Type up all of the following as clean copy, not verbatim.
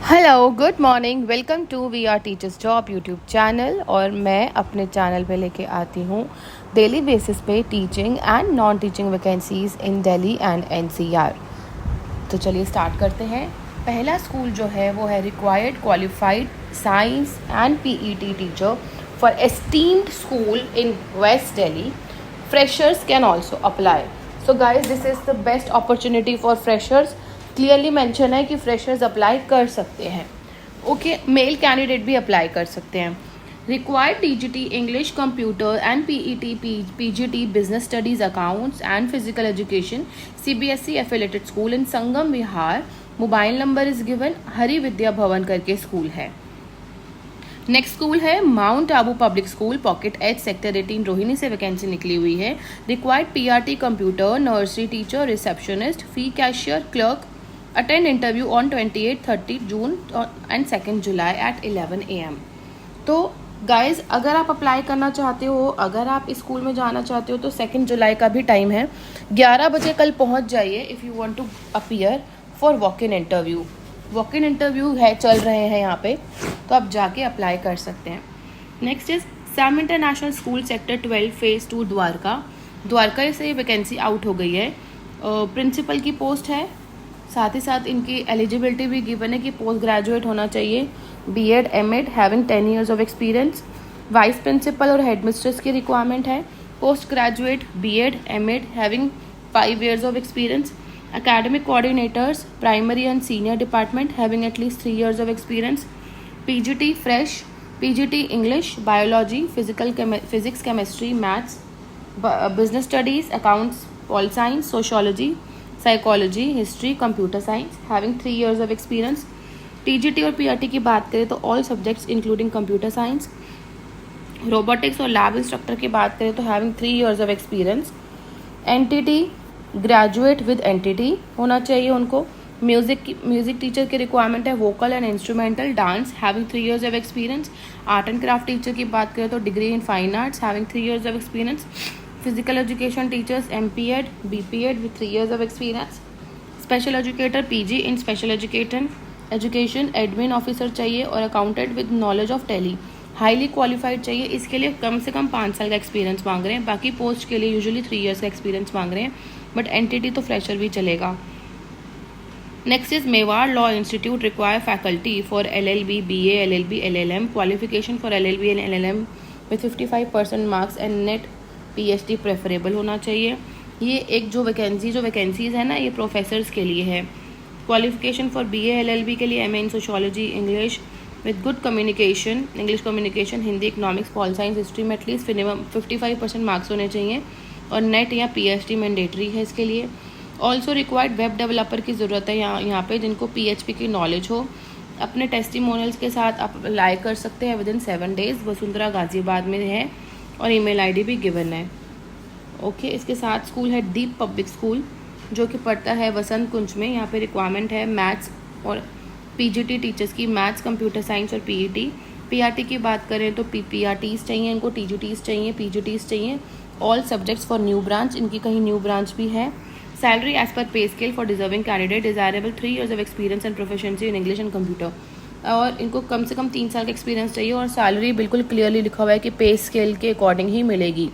Hello good morning, welcome to we are teachers job YouTube channel. और मैं अपने channel पे लेके आती हूँ डेली बेसिस पे teaching and non teaching vacancies in Delhi and NCR. तो चलिए स्टार्ट करते हैं। पहला स्कूल जो है वो है required qualified science and PET teacher for esteemed school in West Delhi. Freshers can also apply. So guys, this is the best opportunity for freshers. Clearly mention है कि फ्रेशर्स अप्लाई कर सकते हैं। ओके, मेल कैंडिडेट भी apply कर सकते हैं। Required TGT English computer and PET PGT business studies accounts and physical education CBSE affiliated school in Sangam Vihar. Mobile number is given. Hari विद्या भवन करके स्कूल है। नेक्स्ट स्कूल है Mount Abu public school pocket H sector 18 Rohini से vacancy निकली हुई है। Required PRT computer nursery teacher receptionist fee cashier clerk. Attend interview on 28, 30 June and 2 July at 11 AM। तो guys, अगर आप अप्लाई करना चाहते हो, अगर आप इस स्कूल में जाना चाहते हो तो 2 जुलाई का भी टाइम है। 11 बजे कल पहुंच जाइए if you want to appear for walk in interview. Walk in interview है चल रहे हैं यहाँ पे, तो आप जाके अप्लाई कर सकते हैं। Next is Sam international school sector 12 phase 2 Dwarka से वैकेंसी आउट हो गई है। प्रिंसिपल की पोस्ट है। साथ ही साथ इनकी एलिजिबिलिटी भी गिवन है कि पोस्ट ग्रेजुएट होना चाहिए, BEd MEd having 10 years of experience. Vice principal और हेडमिस्ट्रेस की रिक्वायरमेंट है। Post graduate BEd MEd having 5 years of experience. academic coordinators primary and senior department having at least 3 years of experience. PGT fresh, PGT English, biology, physics, chemistry, maths, business studies, accounts, pol science, sociology, psychology, history, computer science having 3 years of experience. TGT और PRT की बात करें तो all subjects including computer science. Robotics और lab instructor की बात करें तो having 3 years of experience. NTT graduate with NTT होना चाहिए उनको। म्यूजिक टीचर की रिक्वायरमेंट है। Vocal and instrumental dance having 3 years of experience. Art and craft teacher की बात करें तो degree in fine arts having 3 years of experience. Physical education teachers MPEd BPEd with 3 years of experience. Special educator PG in special education admin officer चाहिए और accountant with knowledge of tally. Highly qualified चाहिए। इसके लिए कम से कम 5 साल का experience मांग रहे हैं। बाकी पोस्ट के लिए यूजुअली 3 years का एक्सपीरियंस मांग रहे हैं, बट एनटीटी तो फ्रेशर भी चलेगा। Next is Mewar law institute require faculty for LLB BA LLB LLM. Qualification for LLB and LLM with 55% marks and net PhD preferable होना चाहिए। ये एक जो वैकेंसीज है ना, ये प्रोफेसर्स के लिए है। क्वालिफिकेशन फॉर बीए एलएलबी के लिए MA in sociology English with good communication, English communication, Hindi, economics, pol science, history में एटलीस्ट मिनिमम 55% मार्क्स होने चाहिए और नेट या पीएचडी मैंडेटरी है इसके लिए। ऑल्सो रिक्वायर्ड वेब डेवलपर की ज़रूरत है यहाँ पे, जिनको पीएचपी की नॉलेज हो। अपने टेस्टिमोनियल्स के साथ आप अप्लाई कर सकते हैं विदिन 7 days। वसुंधरा गाजियाबाद में है और ईमेल आईडी भी गिवन है। ओके, इसके साथ स्कूल है दीप पब्लिक स्कूल जो कि पड़ता है वसंत कुंज में। यहाँ पे रिक्वायरमेंट है मैथ्स और पीजीटी टीचर्स की, मैथ्स, कंप्यूटर साइंस और पीईटी। पीआरटी की बात करें तो पीआरटीज़ चाहिए इनको, टीजीटीज़ चाहिए, पीजीटीज़ चाहिए। All subjects for new branch, इनकी कहीं न्यू ब्रांच भी है। Salary as per pay scale for deserving candidate desirable 3 years of experience and proficiency in English and computer. और इनको कम से कम 3 साल का एक्सपीरियंस चाहिए और सैलरी बिल्कुल क्लियरली लिखा हुआ है कि पे स्केल के अकॉर्डिंग ही मिलेगी।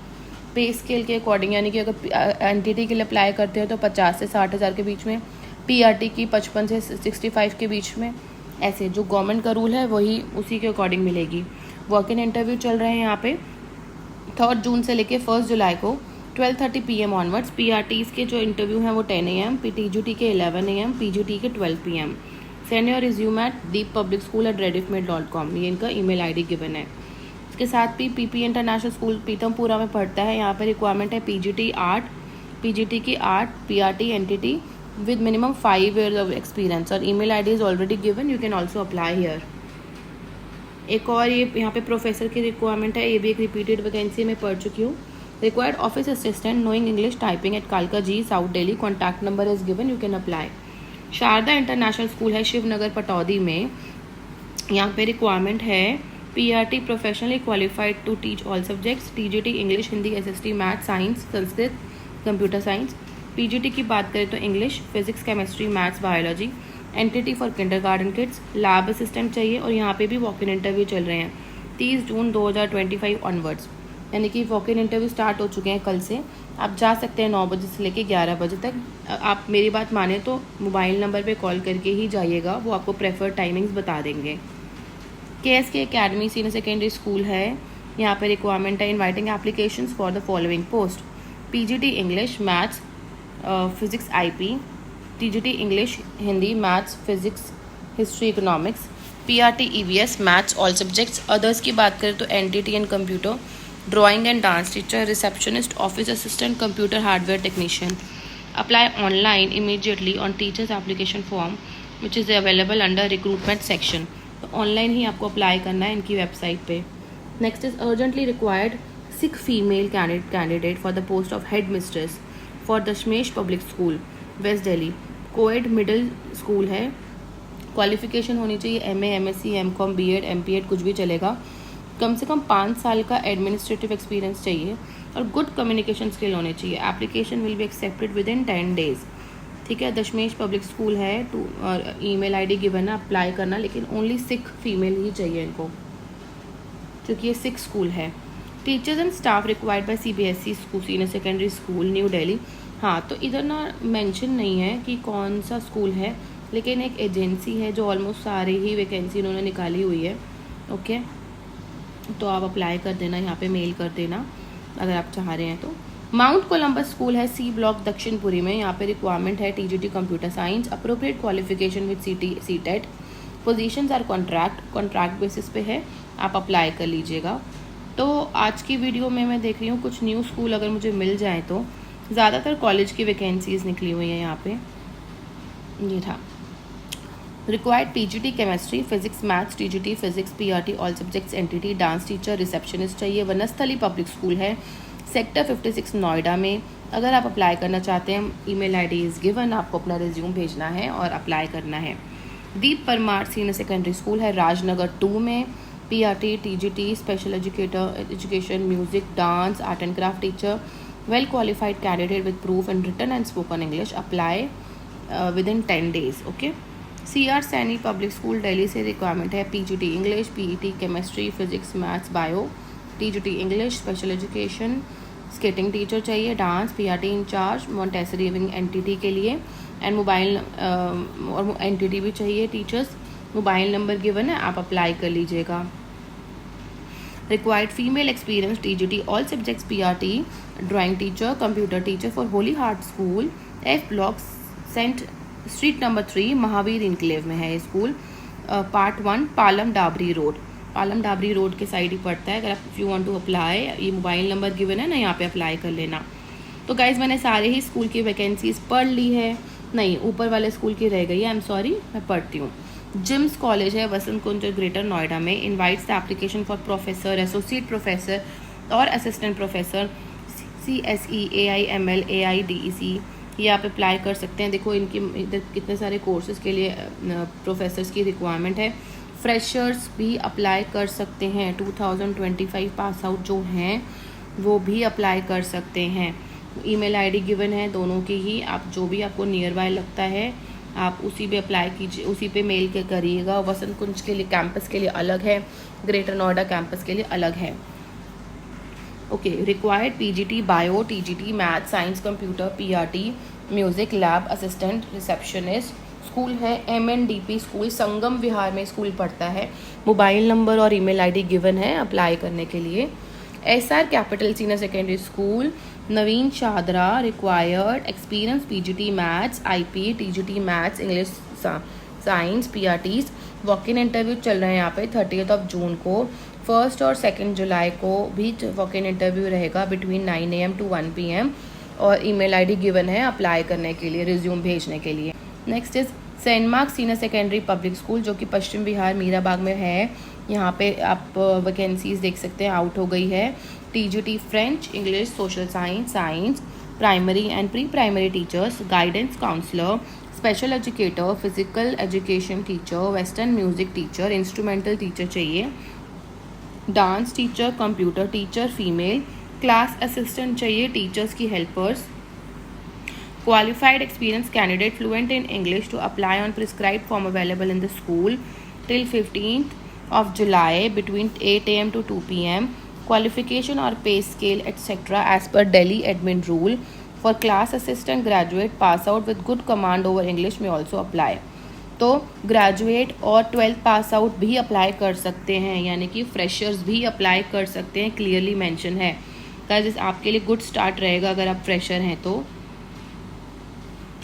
पे स्केल के अकॉर्डिंग, यानी कि अगर एनटीटी के लिए अप्लाई करते हो तो 50 से 60 हज़ार के बीच में, पीआरटी की 55 से 65 के बीच में। ऐसे जो गवर्नमेंट का रूल है वही उसी के अकॉर्डिंग मिलेगी। वॉक इन इंटरव्यू चल रहे हैं यहाँ पे 3 जून से लेके 1 जुलाई को 12:30 PM ऑनवर्ड्स। पीआरटीज़ के जो इंटरव्यू हैं वो 10 AM, टीजीटी के 11 AM, पीजीटी के 12 PM। Send your resume at deeppublicschool@rediffmail.com, ये इनका ईमेल आईडी गिवन है। इसके साथ भी पीपी इंटरनेशनल स्कूल पीतमपुरा में पढ़ता है। यहाँ पर रिक्वायरमेंट है पीजीटी आर्ट, पीजीटी की art, PRT NTT with minimum 5 years of experience और email ID is already given, you can also apply here। एक और ये यहाँ पे प्रोफेसर की रिक्वायरमेंट है, ये भी एक रिपीटेड वैकेंसी में पढ़ चुकी हूँ। Required office assistant knowing English typing at Kalkaji south Delhi, contact number is given, you can apply. Sharda international school है शिवनगर पटौदी में। यहाँ पे रिक्वायरमेंट है PRT professionally qualified to teach all subjects, TGT English, Hindi, SST, math, science, Sanskrit, computer science. PGT की बात करें तो English, physics, chemistry, maths, biology. Entity for kindergarten kids, lab assistant चाहिए और यहाँ पे भी वॉक इन इंटरव्यू चल रहे हैं 30 जून 2025 ऑनवर्ड्स, यानी कि वॉक इन इंटरव्यू स्टार्ट हो चुके हैं कल से। आप जा सकते हैं 9 बजे से लेकर 11 बजे तक। आप मेरी बात माने तो मोबाइल नंबर पे कॉल करके ही जाइएगा, वो आपको प्रेफर्ड टाइमिंग्स बता देंगे। KSK academy senior secondary school है, यहाँ पे रिक्वायरमेंट है inviting applications for the following post: PGT English, maths, physics IP, TGT English, Hindi, maths, physics, history, economics, PRT EVS maths all subjects. Others की बात करें तो NTT and computer, drawing and dance teacher, receptionist, office assistant, computer hardware technician. Apply online immediately on teachers application form which is available under recruitment section. तो online ही आपको apply करना है इनकी website पे। Next is urgently required 6 female candidate for the post of headmistress for Dashmesh public school, West Delhi. Coed middle school है। Qualification होनी चाहिए MA, MSc, MCom, B.Ed, MPEd कुछ भी चलेगा। कम से कम 5 साल का एडमिनिस्ट्रेटिव एक्सपीरियंस चाहिए और गुड कम्युनिकेशन स्किल होने चाहिए। Application will be accepted with in 10 days. ठीक है, दशमेश पब्लिक स्कूल है और ईमेल ID गिवन है, अप्लाई करना, लेकिन ओनली 6 फीमेल ही चाहिए इनको क्योंकि ये 6 स्कूल है। Teachers and staff required by CBSE school senior secondary school new Delhi. हाँ, तो इधर ना मेंशन नहीं है कि कौन सा स्कूल है, लेकिन एक एजेंसी है जो ऑलमोस्ट सारे ही वैकेंसी उन्होंने निकाली हुई है। ओके, तो आप अप्लाई कर देना, यहाँ पे मेल कर देना अगर आप चाह रहे हैं तो। माउंट कोलंबस स्कूल है C ब्लॉक दक्षिणपुरी में, यहाँ पे रिक्वायरमेंट है TGT computer science, appropriate qualification with CTET। Positions are contract basis पे है, आप अप्लाई कर लीजिएगा। तो आज की वीडियो में मैं देख रही हूँ कुछ न्यू स्कूल अगर मुझे मिल जाए तो। ज़्यादातर कॉलेज की वैकेंसीज निकली हुई हैं यहाँ पे। ये था required PGT chemistry, physics, maths, TGT physics, PRT all subjects, NTT, dance teacher, receptionist चाहिए। वनस्थली पब्लिक स्कूल है, सेक्टर 56 नोएडा में। अगर आप अप्लाई करना चाहते हैं, ईमेल ID इज़ गिवन, आपको अपना रिज्यूम भेजना है और अप्लाई करना है। Deep Parmar senior secondary school है राजनगर 2 में, PRT, TGT, special education, music, dance, art and craft teacher, well qualified candidate with proof in written and spoken English, apply within 10 days. Okay. CR Saini public school Delhi से requirement है PGT English, PET chemistry, physics, maths, bio, TGT English, special education, skating teacher चाहिए, dance, PRT incharge, Montessori wing NTT के लिए, and mobile और NTT भी चाहिए teachers. Mobile number given है, आप अप्लाई कर लीजिएगा। Required female experience TGT all subjects, PRT, drawing teacher, computer teacher for Holy Heart school, F block, saint street number 3, Mahavir enclave में है ये स्कूल। Part 1, Palam Dabri road, Palam Dabri road के साइड ही पड़ता है। अगर आप यू वांट टू अप्लाई, ये मोबाइल नंबर गिवन है ना, यहाँ पे अप्लाई कर लेना। तो गाइज मैंने सारे ही स्कूल की वैकेंसीज पढ़ ली है, नहीं ऊपर वाले स्कूल की रह गई है, आई एम सॉरी, मैं पढ़ती हूँ। जिम्स कॉलेज है वसंत कुंज ग्रेटर नोएडा में, invites the application for professor, associate professor और assistant professor, CSE, AIML, AIDEC, ये आप अप्लाई कर सकते हैं। देखो इनकी इधर कितने सारे कोर्सेज़ के लिए प्रोफेसर्स की रिक्वायरमेंट है। फ्रेशर्स भी अप्लाई कर सकते हैं, 2025 पास आउट जो हैं वो भी अप्लाई कर सकते हैं। ईमेल ID गिवन है दोनों की ही, आप जो भी आपको नियर बाय लगता है आप उसी पे अप्लाई कीजिए, उसी पे मेल के करिएगा। वसंत कुंज के लिए कैंपस के लिए अलग है, ग्रेटर नोएडा कैंपस के लिए अलग है। Okay. Required PGT bio, TGT math, science, computer, PRT, music, lab assistant, receptionist. School है MNDP स्कूल, संगम विहार में स्कूल पड़ता है। मोबाइल नंबर और ईमेल ID गिवन है अप्लाई करने के लिए। SR capital senior secondary school, Naveen Shahdara, required experience PGT maths, IP, TGT maths, English, science, PRTs। Walk in interview चल रहे हैं यहाँ पे 30 जून को। 1 और 2 जुलाई को भी वॉक इन इंटरव्यू रहेगा बिटवीन 9 AM to 1 PM, और ईमेल ID गिवन है अप्लाई करने के लिए, रिज्यूम भेजने के लिए। Next is saint Mark senior secondary public school जो कि पश्चिम बिहार मीराबाग में है। यहाँ पे आप वैकेंसीज देख सकते हैं, आउट हो गई है। TGT French, English, social science, science, primary and pre primary teachers, guidance counsellor, special educator, physical education teacher, western music teacher, instrumental teacher चाहिए, dance teacher, computer teacher female, class assistant चाहिए, teachers की helpers, Qualified experienced candidate fluent in English to apply on prescribed form available in the school till 15th of July between 8 a.m. to 2 p.m. Qualification or pay scale etc. as per Delhi admin rule. For class assistant graduate pass out with good command over English may also apply. तो graduate और 12th pass out भी apply कर सकते हैं, यानी कि freshers भी apply कर सकते हैं, क्लियरली मेंशन है गाइस। आपके लिए गुड स्टार्ट रहेगा अगर आप फ्रेशर हैं तो।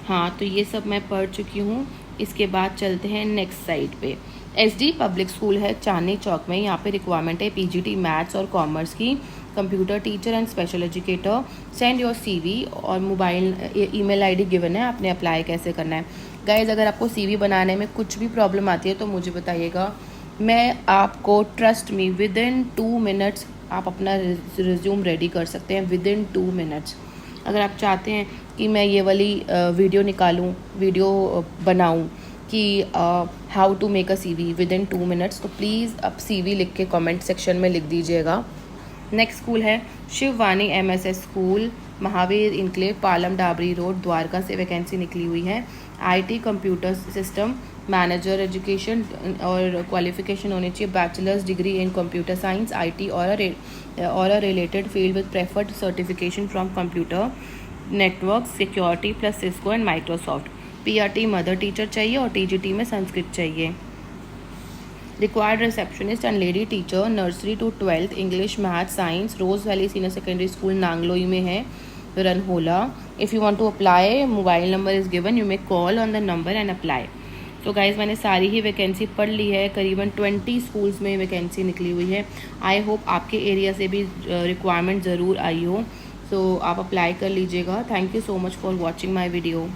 हाँ, तो ये सब मैं पढ़ चुकी हूँ। इसके बाद चलते हैं नेक्स्ट साइड पे। एसडी पब्लिक स्कूल है चांदनी चौक में। यहाँ पे रिक्वायरमेंट है पीजीटी मैथ्स और कॉमर्स की, computer teacher and special educator. Send your CV और मोबाइल ईमेल आईडी गिवन है, आपने अप्लाई कैसे करना है। गाइज अगर आपको सीवी बनाने में कुछ भी प्रॉब्लम आती है तो मुझे बताइएगा, मैं आपको trust me with in 2 minutes आप अपना रिज्यूम रेडी कर सकते हैं, विद इन 2 मिनट्स। अगर आप चाहते हैं कि मैं ये वाली वीडियो निकालूं, वीडियो बनाऊं कि how to make a CV within 2 minutes, तो प्लीज़ आप सीवी लिख के कमेंट सेक्शन में लिख दीजिएगा। नेक्स्ट स्कूल है Shivani MSS school, Mahavir enclave, Palam Dabri road, Dwarka से वैकेंसी निकली हुई है। IT computer system manager education और क्वालिफिकेशन होनी चाहिए bachelors degree in computer science IT और a related field with preferred certification from computer network security plus Cisco and Microsoft. PRT mother teacher चाहिए और टीजीटी में संस्कृत चाहिए। Required receptionist and lady teacher nursery to 12th English math science, rose valley senior secondary school Nangloi में है, Ranhola. If you want to apply, mobile number is given, you may call on the number and apply. तो guys मैंने सारी ही vacancy पढ़ ली है, करीबन 20 schools में vacancy निकली हुई है। आई होप आपके एरिया से भी रिक्वायरमेंट ज़रूर आई हो, तो आप अप्लाई कर लीजिएगा। Thank you so much for watching my video.